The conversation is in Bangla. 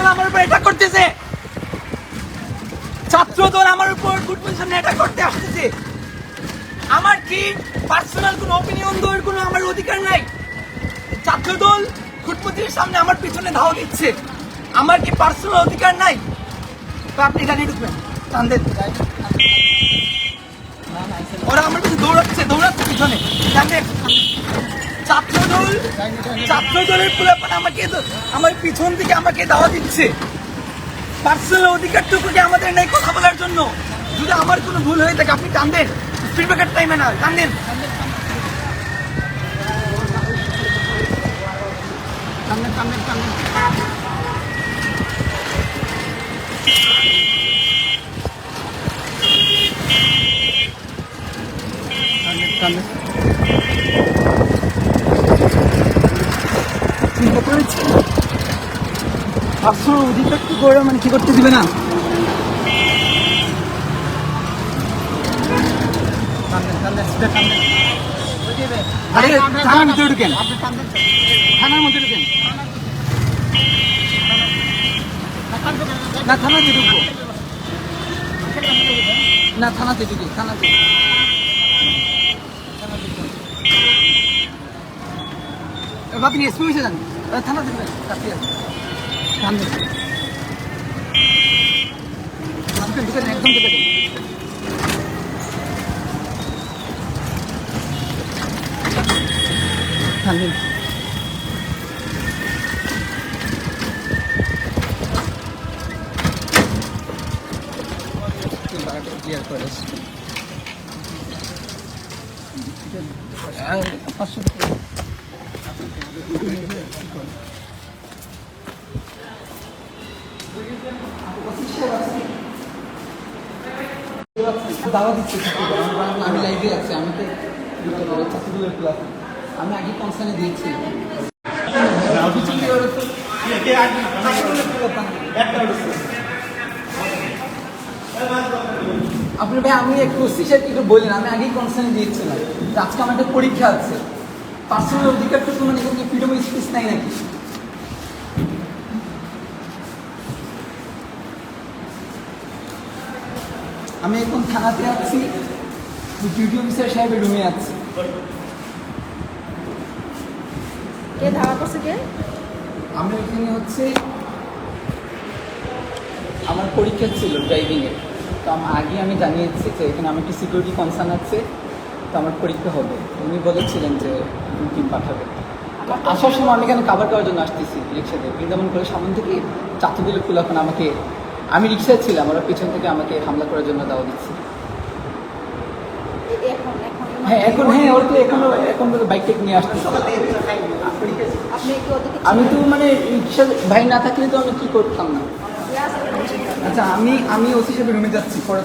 ছাত্রদল আমার উপর এটা করতেছে, ছাত্রদল আমার উপর ফুটবল সামনে এটা করতে আসতেছে। আমার কি পার্সোনাল কোনো অপিনিয়ন দেওয়ার কোনো আমার অধিকার নাই? ছাত্রদল ফুটবলের সামনে আমার পিছনে ধাওয়া দিচ্ছে, আমার কি পার্সোনাল অধিকার নাই? তো আপনি গাড়ি ঢুকবেন, তাদের ওরা আমার পিছনে দৌড়াচ্ছে পিছনে। ছাত্রদলের পোলাপান আমাকে আমার পিছন থেকে আমাকে দাওয়া দিচ্ছে। পার্সোনাল অধিকারটুকু কি আমাদের নেই কথা বলার জন্য? যদি আমার কোনো ভুল হয়ে থাকে আপনি টান দেন, স্পিড ব্রেকার টাইমে না টান দেন। চিন্তা করেছি পার্সোনাল অধিকারটুকু ওরা মানে কি করতে দিবে না? আরে থানার ভিতরে ঢুকেন, থানার মধ্যে ঢুকেন। না থানাতে ঢুকবো না, থানাতে ঢুকি, থানাতে। আপনি এসপি হয়েছে জানেন, থানাতে ঢুকেন, কাছে আছে সামনে ঢুকেন, একদম ঢুকে দেন। থামেন। ক্লিয়ার করে দাওয়া দিচ্ছে, আমি লাইভে আছি, আমাকে আমি আগে কনসার্নে দিয়েছি। আপনি ভাই আমি একটু ওসি সাহেব একটু বললেন, আমি আগেই কনসার্নে দিয়েছিলাম। আজকে আমার একটা পরীক্ষা আছে, পার্সোনাল অধিকারটুকু মানে কোনো ফ্রিডম অফ স্পিচ নাই নাকি? আমি এখন থানাতে আছি, ডিউটি অফিসার সাহেবের রুমে আছি। কে ধাওয়া করছে কে? আমরা এখানে হচ্ছে আমার পরীক্ষা ছিল ড্রাইভিংয়ের, তো আগে আমি জানিয়েছি যে এখানে আমার একটি সিকিউরিটি কনসার্ন আছে, তো আমার পরীক্ষা হবে। উনি বলেছিলেন যে টিম পাঠাবে। আসার সময় আমি এখানে কাভার করার জন্য আসতেছি রিক্সাতে, বৃন্দাবন করে সামনে থেকে ছাত্রদলের ফুলাফান আমাকে, আমি রিক্সায় ছিলাম, ওরা পিছন থেকে আমাকে হামলা করার জন্য দাওয়া দিচ্ছে। হ্যাঁ এখন, হ্যাঁ ওর তো এখন বাইক নিয়ে আসতেছে। আমি তো মানে রিক্সা ভাই না থাকলে তো আমি কি করতাম না। আচ্ছা আমি ওসি সাহেবের রুমে যাচ্ছি পরে।